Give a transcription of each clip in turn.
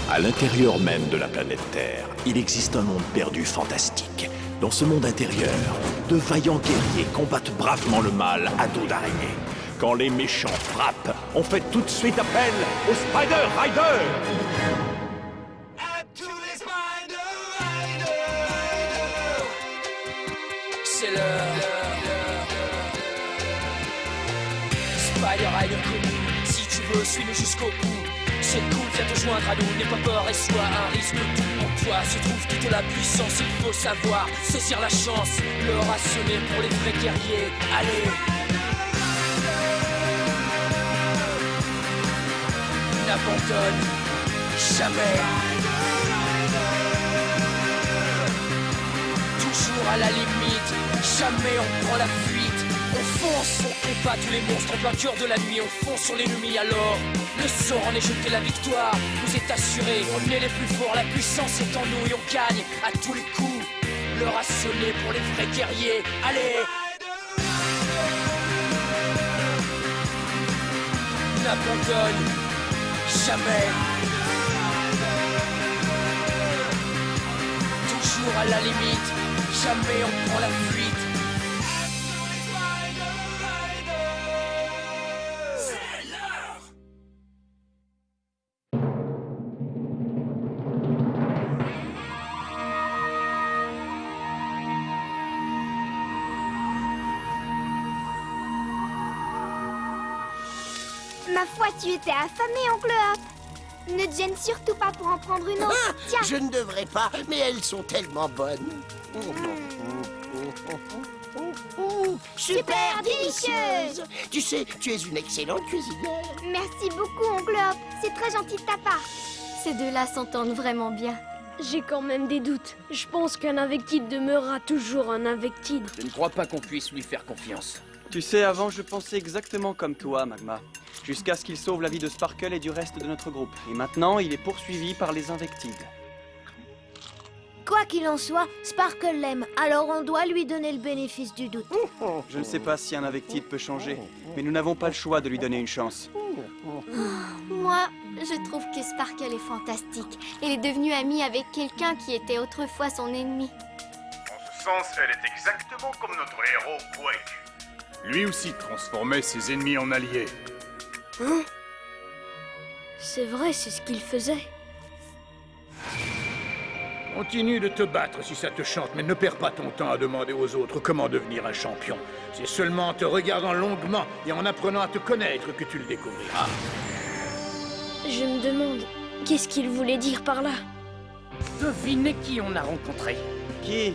À l'intérieur même de la planète Terre, il existe un monde perdu fantastique. Dans ce monde intérieur, de vaillants guerriers combattent bravement le mal à dos d'araignée. Quand les méchants frappent, on fait tout de suite appel aux Spider Riders. C'est l'heure. Spider Rider connu, si tu veux, suis-le jusqu'au bout. C'est cool, viens te joindre à nous, n'aie pas peur et sois un risque. En toi se trouve toute la puissance, il faut savoir saisir la chance. L'heure a sonné pour les vrais guerriers, allez. N'abandonne jamais. Toujours à la limite, jamais on prend la fuite. On fonce, on combat tous les monstres en plein cœur de la nuit. On fonce sur l'ennemi alors, le sort en est jeté, la victoire nous est assurée. On est les plus forts, la puissance est en nous et on gagne à tous les coups. L'heure a sonné pour les vrais guerriers, allez. N'abandonne jamais. Toujours à la limite, jamais on prend la fuite. Ma foi, tu étais affamé, oncle Hop. Ne te gêne surtout pas pour en prendre une autre. Tiens. Je ne devrais pas, mais elles sont tellement bonnes. Super délicieuse. Tu sais, tu es une excellente cuisinière. Merci beaucoup, oncle Hop. C'est très gentil de ta part. Ces deux-là s'entendent vraiment bien. J'ai quand même des doutes. Je pense qu'un Invectide demeurera toujours un Invectide. Je ne crois pas qu'on puisse lui faire confiance. Tu sais, avant, je pensais exactement comme toi, Magma. Jusqu'à ce qu'il sauve la vie de Sparkle et du reste de notre groupe. Et maintenant, il est poursuivi par les Invectides. Quoi qu'il en soit, Sparkle l'aime, alors on doit lui donner le bénéfice du doute. Je ne sais pas si un Invectide peut changer, mais nous n'avons pas le choix de lui donner une chance. Moi, je trouve que Sparkle est fantastique. Elle est devenue amie avec quelqu'un qui était autrefois son ennemi. En ce sens, elle est exactement comme notre héros Quake. Lui aussi transformait ses ennemis en alliés. Hein? C'est vrai, c'est ce qu'il faisait. Continue de te battre si ça te chante, mais ne perds pas ton temps à demander aux autres comment devenir un champion. C'est seulement en te regardant longuement et en apprenant à te connaître que tu le découvriras. Je me demande, qu'est-ce qu'il voulait dire par là? Devinez qui on a rencontré. Qui?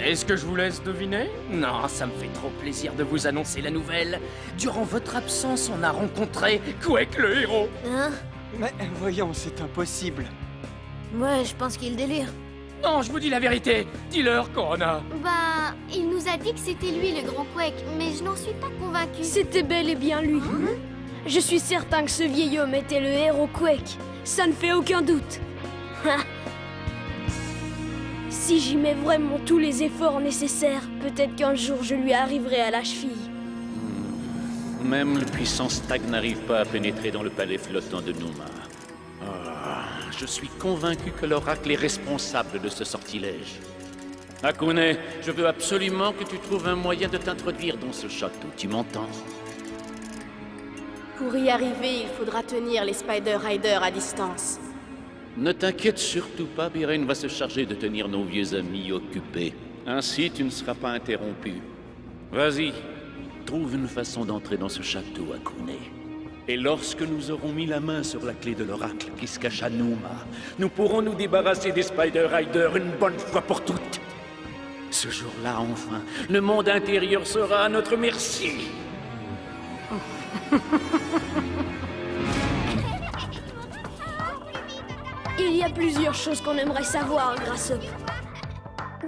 Est-ce que je vous laisse deviner? Non, ça me fait trop plaisir de vous annoncer la nouvelle. Durant votre absence, on a rencontré Quake le héros. Hein? Mais voyons, c'est impossible. Ouais, je pense qu'il délire. Non, je vous dis la vérité. Dis-leur, Corona. Bah, il nous a dit que c'était lui le grand Quake, mais je n'en suis pas convaincue. C'était bel et bien lui. Je suis certain que ce vieil homme était le héros Quake. Ça ne fait aucun doute. Si j'y mets vraiment tous les efforts nécessaires, peut-être qu'un jour je lui arriverai à la cheville. Même le puissant Stag n'arrive pas à pénétrer dans le palais flottant de Numa. Je suis convaincu que l'oracle est responsable de ce sortilège. Akune, je veux absolument que tu trouves un moyen de t'introduire dans ce château, tu m'entends? Pour y arriver, il faudra tenir les Spider Riders à distance. Ne t'inquiète surtout pas, Biren va se charger de tenir nos vieux amis occupés. Ainsi, tu ne seras pas interrompu. Vas-y, trouve une façon d'entrer dans ce château, Akune. Et lorsque nous aurons mis la main sur la clé de l'oracle qui se cache à Numa, nous pourrons nous débarrasser des Spider Riders une bonne fois pour toutes. Ce jour-là, enfin, le monde intérieur sera à notre merci. Il y a plusieurs choses qu'on aimerait savoir, Grasshopper.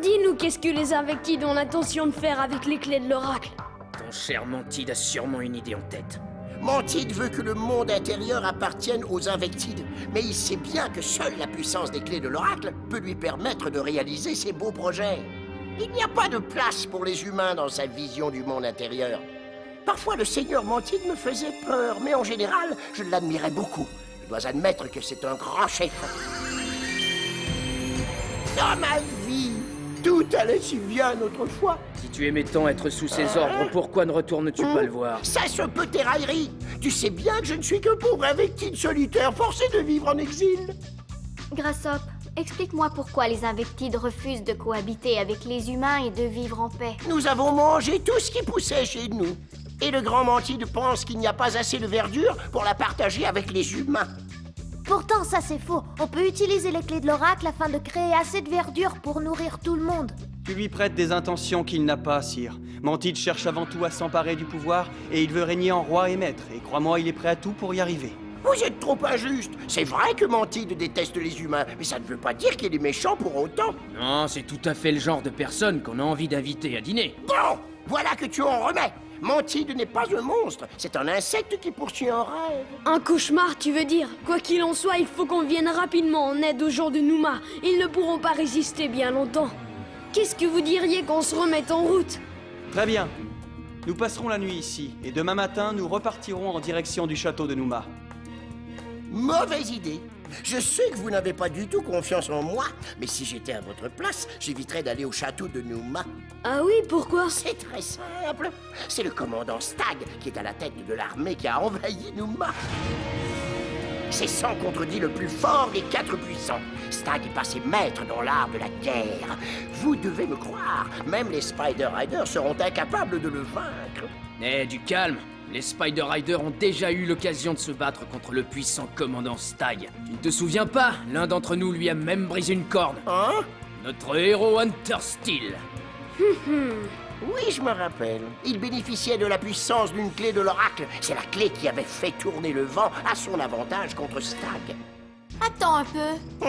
Dis-nous qu'est-ce que les Invectides ont l'intention de faire avec les clés de l'oracle. Ton cher Mantide a sûrement une idée en tête. Mantide veut que le monde intérieur appartienne aux Invectides, mais il sait bien que seule la puissance des clés de l'oracle peut lui permettre de réaliser ses beaux projets. Il n'y a pas de place pour les humains dans sa vision du monde intérieur. Parfois, le seigneur Mantide me faisait peur, mais en général, je l'admirais beaucoup. Je dois admettre que c'est un grand chef. Dans ma vie, tout allait si bien autrefois. Si tu aimais tant être sous ses ordres, pourquoi ne retournes-tu pas le voir? Ça se peut tes railleries. Tu sais bien que je ne suis que pauvre invectide solitaire forcé de vivre en exil. Grassop, explique-moi pourquoi les Invectides refusent de cohabiter avec les humains et de vivre en paix. Nous avons mangé tout ce qui poussait chez nous. Et le grand Mantide pense qu'il n'y a pas assez de verdure pour la partager avec les humains. Pourtant, ça c'est faux. On peut utiliser les clés de l'oracle afin de créer assez de verdure pour nourrir tout le monde. Tu lui prêtes des intentions qu'il n'a pas, sire. Mantide cherche avant tout à s'emparer du pouvoir et il veut régner en roi et maître. Et crois-moi, il est prêt à tout pour y arriver. Vous êtes trop injuste. C'est vrai que Mantide déteste les humains, mais ça ne veut pas dire qu'il est méchant pour autant. Non, c'est tout à fait le genre de personne qu'on a envie d'inviter à dîner. Bon, voilà que tu en remets. Mantide n'est pas un monstre, c'est un insecte qui poursuit un rêve. Un cauchemar, tu veux dire? Quoi qu'il en soit, il faut qu'on vienne rapidement en aide aux gens de Nouma. Ils ne pourront pas résister bien longtemps. Qu'est-ce que vous diriez qu'on se remette en route? Très bien. Nous passerons la nuit ici, et demain matin, nous repartirons en direction du château de Nouma. Mauvaise idée. Je sais que vous n'avez pas du tout confiance en moi, mais si j'étais à votre place, j'éviterais d'aller au château de Nouma. Ah oui, pourquoi? C'est très simple. C'est le commandant Stag qui est à la tête de l'armée qui a envahi Nouma. C'est sans contredit le plus fort des 4 puissants. Stag est passé maître dans l'art de la guerre. Vous devez me croire, même les Spider Riders seront incapables de le vaincre. Eh, du calme. Les Spider Riders ont déjà eu l'occasion de se battre contre le puissant commandant Stag. Tu ne te souviens pas? L'un d'entre nous lui a même brisé une corne. Hein? Notre héros Hunter Steel. Oui, je me rappelle. Il bénéficiait de la puissance d'une clé de l'oracle. C'est la clé qui avait fait tourner le vent à son avantage contre Stag. Attends un peu.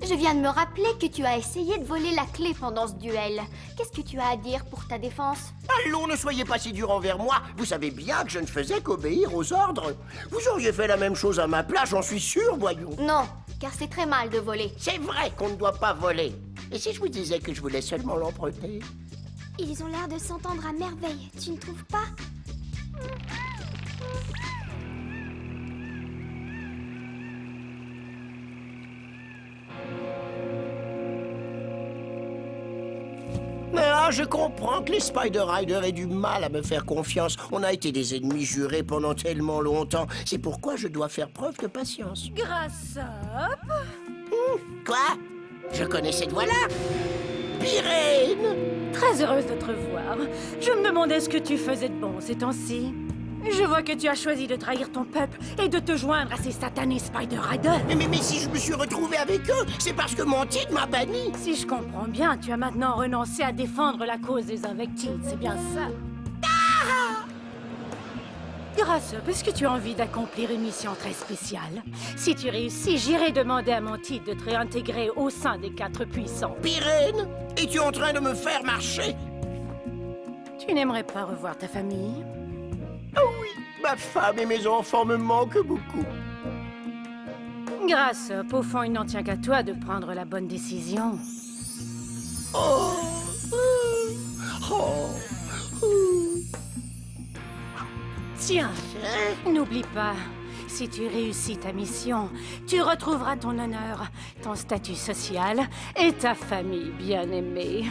Je viens de me rappeler que tu as essayé de voler la clé pendant ce duel. Qu'est-ce que tu as à dire pour ta défense? Allons, ne soyez pas si dur envers moi. Vous savez bien que je ne faisais qu'obéir aux ordres. Vous auriez fait la même chose à ma place, j'en suis sûr, voyons. Non, car c'est très mal de voler. C'est vrai qu'on ne doit pas voler. Et si je vous disais que je voulais seulement l'emprunter? Ils ont l'air de s'entendre à merveille, tu ne trouves pas? Mais ah, je comprends que les Spider Riders aient du mal à me faire confiance. On a été des ennemis jurés pendant tellement longtemps. C'est pourquoi je dois faire preuve de patience. Grassop? Quoi? Je connais cette voix-là. Pyrène! Très heureuse de te revoir. Je me demandais ce que tu faisais de bon ces temps-ci. Je vois que tu as choisi de trahir ton peuple et de te joindre à ces satanés Spider Riders. Mais si je me suis retrouvé avec eux, c'est parce que Mantide m'a banni. Si je comprends bien, tu as maintenant renoncé à défendre la cause des Invectides, c'est bien ça? Grassop, est-ce que tu as envie d'accomplir une mission très spéciale? Si tu réussis, j'irai demander à Mantide de te réintégrer au sein des 4 puissants. Pyrène, es-tu en train de me faire marcher? Tu n'aimerais pas revoir ta famille? Oh oui, ma femme et mes enfants me manquent beaucoup. Grassop, au fond, il n'en tient qu'à toi de prendre la bonne décision. Oh, Tiens, n'oublie pas, si tu réussis ta mission, tu retrouveras ton honneur, ton statut social et ta famille bien-aimée.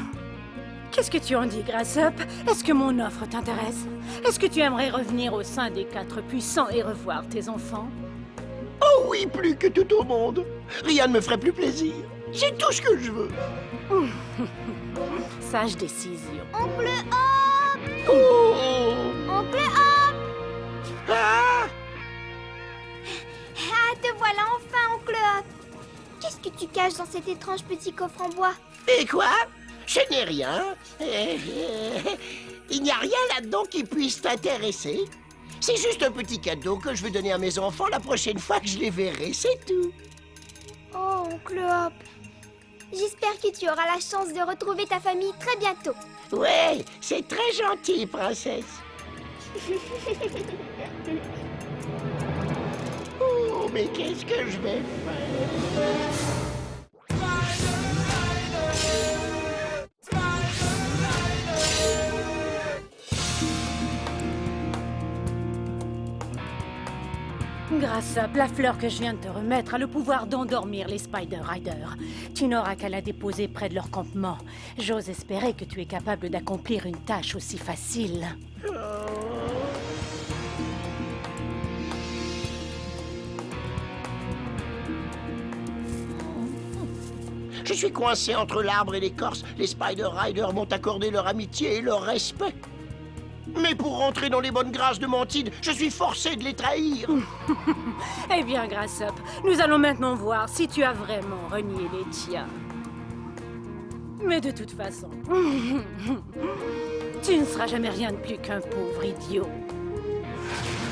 Qu'est-ce que tu en dis, Grassop? Est-ce que mon offre t'intéresse? Est-ce que tu aimerais revenir au sein des 4 puissants et revoir tes enfants? Oh oui, plus que tout au monde. Rien ne me ferait plus plaisir. J'ai tout ce que je veux. Sage décision. Oncle Hop! Oh! Oncle Hop! Ah! Ah, te voilà enfin, Oncle Hop! Qu'est-ce que tu caches dans cet étrange petit coffre en bois? Et quoi? Je n'ai rien. Il n'y a rien là-dedans qui puisse t'intéresser. C'est juste un petit cadeau que je vais donner à mes enfants la prochaine fois que je les verrai, c'est tout. Oh, Oncle Hop! J'espère que tu auras la chance de retrouver ta famille très bientôt. Ouais, c'est très gentil, princesse. Oh, mais qu'est-ce que je vais faire? Grassop, la fleur que je viens de te remettre a le pouvoir d'endormir les Spider Riders. Tu n'auras qu'à la déposer près de leur campement. J'ose espérer que tu es capable d'accomplir une tâche aussi facile. Je suis coincé entre l'arbre et l'écorce. Les Spider Riders m'ont accordé leur amitié et leur respect. Mais pour rentrer dans les bonnes grâces de Mantide, je suis forcé de les trahir. Eh bien, Grassop, nous allons maintenant voir si tu as vraiment renié les tiens. Mais de toute façon, tu ne seras jamais rien de plus qu'un pauvre idiot.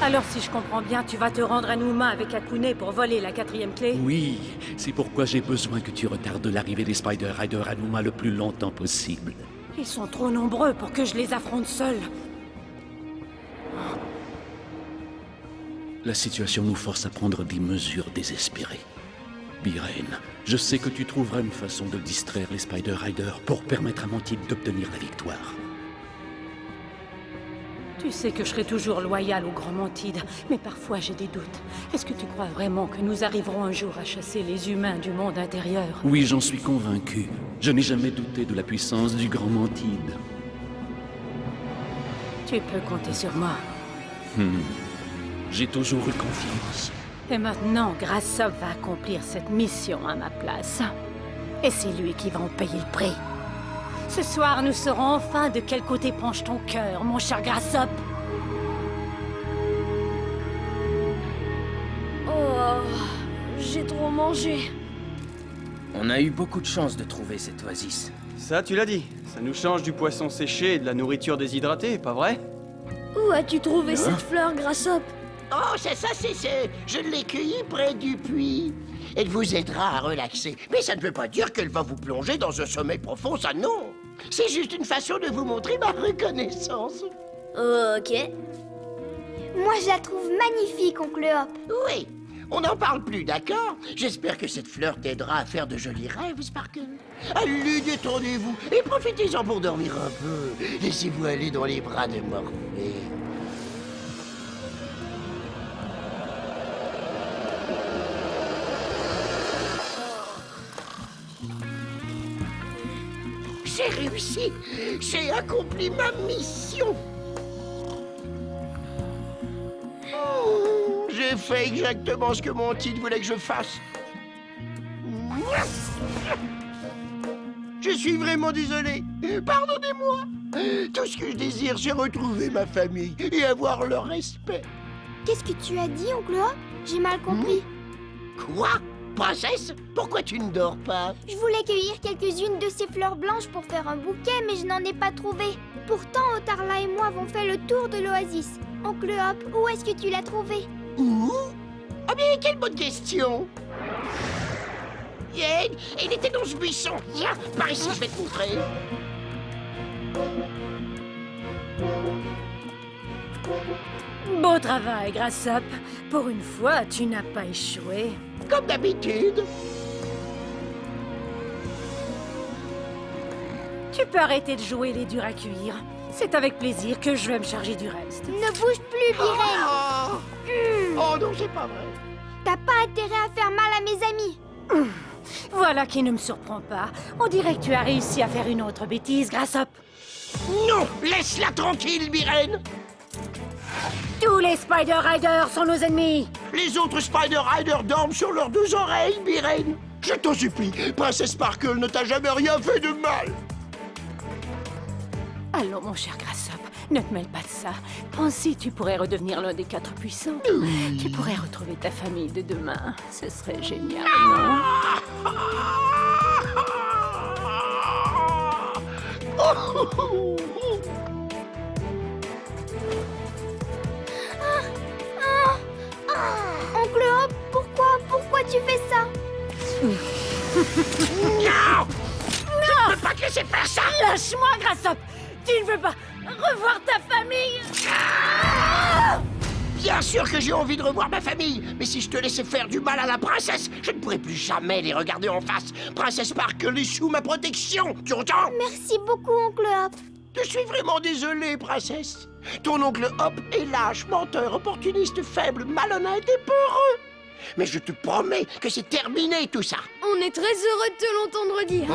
Alors, si je comprends bien, tu vas te rendre à Nouma avec Akune pour voler la 4e clé? Oui, c'est pourquoi j'ai besoin que tu retardes l'arrivée des Spider Riders à Nouma le plus longtemps possible. Ils sont trop nombreux pour que je les affronte seul. La situation nous force à prendre des mesures désespérées. Biren, je sais que tu trouveras une façon de distraire les Spider Riders pour permettre à Mantide d'obtenir la victoire. Tu sais que je serai toujours loyal au Grand Mantide, mais parfois j'ai des doutes. Est-ce que tu crois vraiment que nous arriverons un jour à chasser les humains du monde intérieur? Oui, j'en suis convaincu. Je n'ai jamais douté de la puissance du Grand Mantide. Tu peux compter sur moi. J'ai toujours eu confiance. Et maintenant, Grassop va accomplir cette mission à ma place. Et c'est lui qui va en payer le prix. Ce soir, nous saurons enfin de quel côté penche ton cœur, mon cher Grassop. Oh, j'ai trop mangé. On a eu beaucoup de chance de trouver cette oasis. Ça, tu l'as dit. Ça nous change du poisson séché et de la nourriture déshydratée, pas vrai? Où as-tu trouvé cette fleur, Grassop? Oh, c'est ça, c'est... Je l'ai cueillie près du puits. Elle vous aidera à relaxer. Mais ça ne veut pas dire qu'elle va vous plonger dans un sommeil profond, ça non. C'est juste une façon de vous montrer ma reconnaissance. Ok. Moi, je la trouve magnifique, oncle Hop. Oui, on n'en parle plus, d'accord? J'espère que cette fleur t'aidera à faire de jolis rêves, Sparkle. Allez, détendez-vous et profitez-en pour dormir un peu. Laissez-vous aller dans les bras de Morphée. J'ai réussi. J'ai accompli ma mission. J'ai fait exactement ce que Mantide voulait que je fasse. Je suis vraiment désolé. Pardonnez-moi. Tout ce que je désire, c'est retrouver ma famille et avoir leur respect. Qu'est-ce que tu as dit, oncle Hop? J'ai mal compris. Quoi? Princesse? Pourquoi tu ne dors pas? Je voulais cueillir quelques-unes de ces fleurs blanches pour faire un bouquet, mais je n'en ai pas trouvé. Pourtant, Otarla et moi avons fait le tour de l'oasis. Oncle Hop, où est-ce que tu l'as trouvé? Où? Ah mais quelle bonne question! Il était dans ce buisson. Viens, par ici, je vais te montrer. Beau travail, Grassop. Pour une fois, tu n'as pas échoué. Comme d'habitude. Tu peux arrêter de jouer les durs à cuire. C'est avec plaisir que je vais me charger du reste. Ne bouge plus, Biren. Oh non, c'est pas vrai. T'as pas intérêt à faire mal à mes amis. Voilà qui ne me surprend pas. On dirait que tu as réussi à faire une autre bêtise, Grassop. Non, laisse-la tranquille, Biren. Tous les Spider Riders sont nos ennemis. Les autres Spider Riders dorment sur leurs deux oreilles, Biren. Je t'en supplie, Princesse Sparkle ne t'a jamais rien fait de mal. Allons, mon cher Grassop, ne te mêle pas de ça. Pense-y, tu pourrais redevenir l'un des 4 puissants. Tu pourrais retrouver ta famille de demain. Ce serait génial, non? Oncle Hop, pourquoi tu fais ça? Non! Je ne peux pas te laisser faire ça! Lâche-moi, Grassop! Tu ne veux pas revoir ta famille? Bien sûr que j'ai envie de revoir ma famille, mais si je te laissais faire du mal à la princesse, je ne pourrais plus jamais les regarder en face. Princesse Sparkle est sous ma protection, tu entends? Merci beaucoup, oncle Hop. Je suis vraiment désolé, princesse. Ton oncle Hop est lâche, menteur, opportuniste, faible, malhonnête et peureux. Mais je te promets que c'est terminé tout ça. On est très heureux de te l'entendre dire.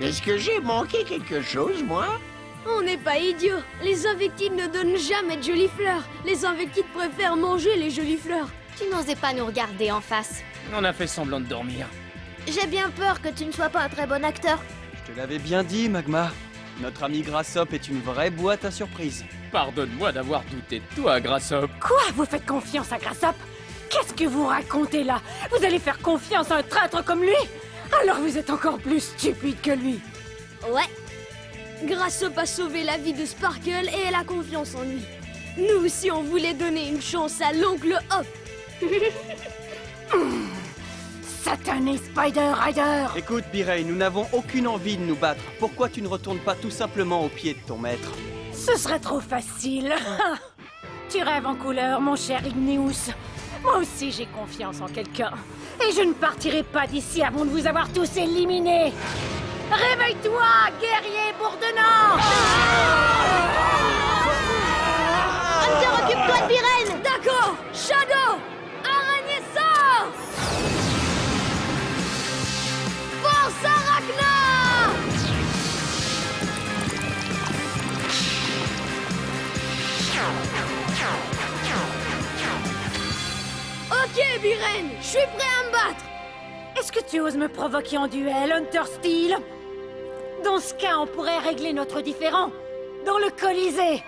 Est-ce que j'ai manqué quelque chose, moi? On n'est pas idiots. Les Invectides ne donnent jamais de jolies fleurs. Les Invectides préfèrent manger les jolies fleurs. Tu n'osais pas nous regarder en face. On a fait semblant de dormir. J'ai bien peur que tu ne sois pas un très bon acteur. Je te l'avais bien dit, Magma. Notre ami Grassop est une vraie boîte à surprises. Pardonne-moi d'avoir douté de toi, Grassop. Quoi? Vous faites confiance à Grassop? Qu'est-ce que vous racontez là? Vous allez faire confiance à un traître comme lui? Alors vous êtes encore plus stupide que lui. Ouais. Grassop a sauvé la vie de Sparkle et elle a confiance en lui. Nous aussi, on voulait donner une chance à l'oncle Hop. Satané Spider Rider! Écoute, Birey, nous n'avons aucune envie de nous battre. Pourquoi tu ne retournes pas tout simplement au pied de ton maître? Ce serait trop facile. Tu rêves en couleur, mon cher Igneous. Moi aussi, j'ai confiance en quelqu'un. Et je ne partirai pas d'ici avant de vous avoir tous éliminés. Réveille-toi, guerrier bourdonnant! Hunter, occupe-toi de Biren! D'accord, Shadow! Araignée sort! Force Arachna! Ok, Biren, je suis prêt à me battre! Est-ce que tu oses me provoquer en duel, Hunter Steel? Dans ce cas, on pourrait régler notre différend dans le Colisée.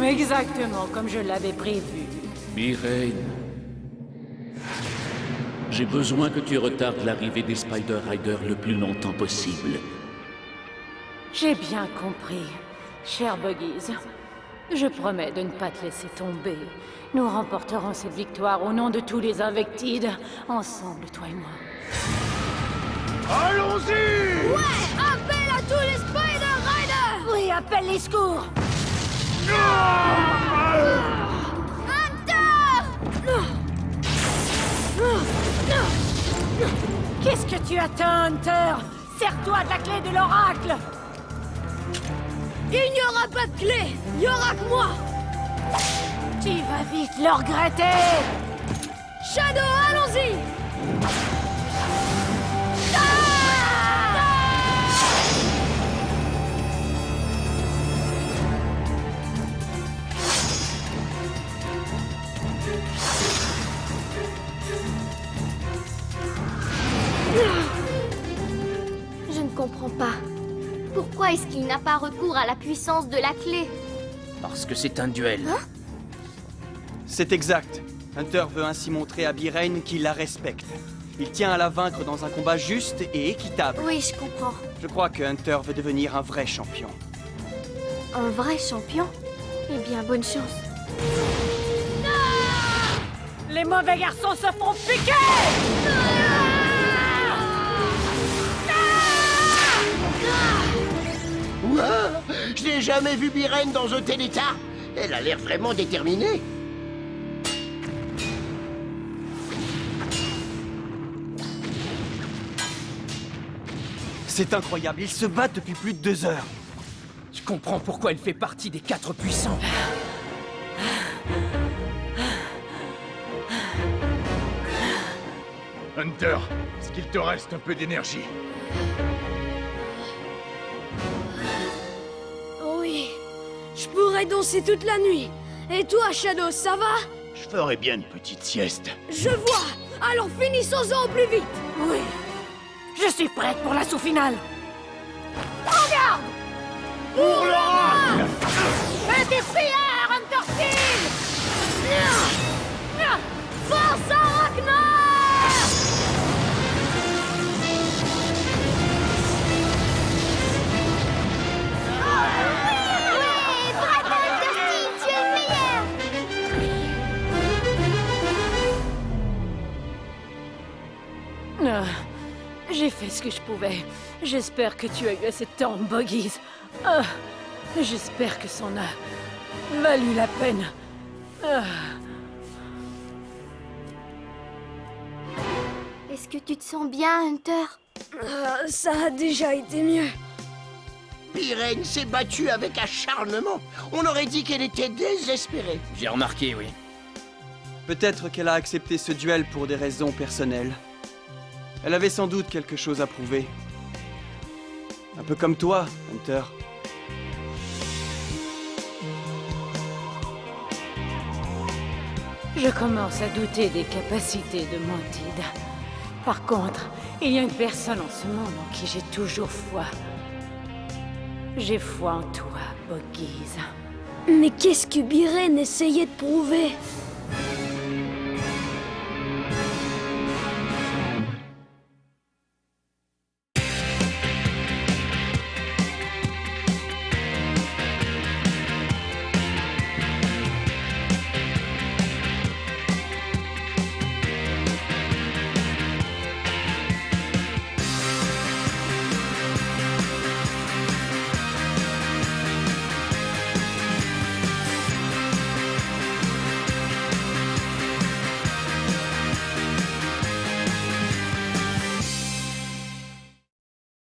Exactement comme je l'avais prévu. Biren, j'ai besoin que tu retardes l'arrivée des Spider Riders le plus longtemps possible. J'ai bien compris, cher Buggies. Je promets de ne pas te laisser tomber. Nous remporterons cette victoire au nom de tous les Invectides, ensemble, toi et moi. Allons-y! Ouais, appel à tous les Spider Riders! Oui, appelle les secours! Qu'est-ce que tu attends, Hunter? Sers-toi de la clé de l'oracle! Il n'y aura pas de clé! Il n'y aura que moi! Tu vas vite le regretter! Shadow, allons-y! Je ne comprends pas. Pourquoi est-ce qu'il n'a pas recours à la puissance de la clé? Parce que c'est un duel. C'est exact. Hunter veut ainsi montrer à Biren qu'il la respecte. Il tient à la vaincre dans un combat juste et équitable. Oui, je comprends. Je crois que Hunter veut devenir un vrai champion. Un vrai champion? Eh bien, bonne chance. Les mauvais garçons se font piquer! Ouah, je n'ai jamais vu Biren dans un tel état. Elle a l'air vraiment déterminée. C'est incroyable, ils se battent depuis plus de 2 heures. Je comprends pourquoi elle fait partie des 4 puissants. Hunter, est-ce qu'il te reste un peu d'énergie? Oui, je pourrais danser toute la nuit. Et toi, Shadow, ça va? Je ferais bien une petite sieste. Je vois. Alors finissons-en au plus vite. Oui, je suis prête pour l'assaut final. Regarde! Pour l'oracle! Petit prière, Hunter Steel! Force Arachna! Ouais, bravo, Hunter Steel, tu es le meilleur! J'ai fait ce que je pouvais. J'espère que tu as eu assez de temps, Boggies. Ah, j'espère que ça en a valu la peine. Ah. Est-ce que tu te sens bien, Hunter? Ça a déjà été mieux. Pirène s'est battue avec acharnement. On aurait dit qu'elle était désespérée. J'ai remarqué, oui. Peut-être qu'elle a accepté ce duel pour des raisons personnelles. Elle avait sans doute quelque chose à prouver. Un peu comme toi, Hunter. Je commence à douter des capacités de Mantid. Par contre, il y a une personne en ce monde en qui j'ai toujours foi. J'ai foi en toi, Boggies. Mais qu'est-ce que Biren essayait de prouver?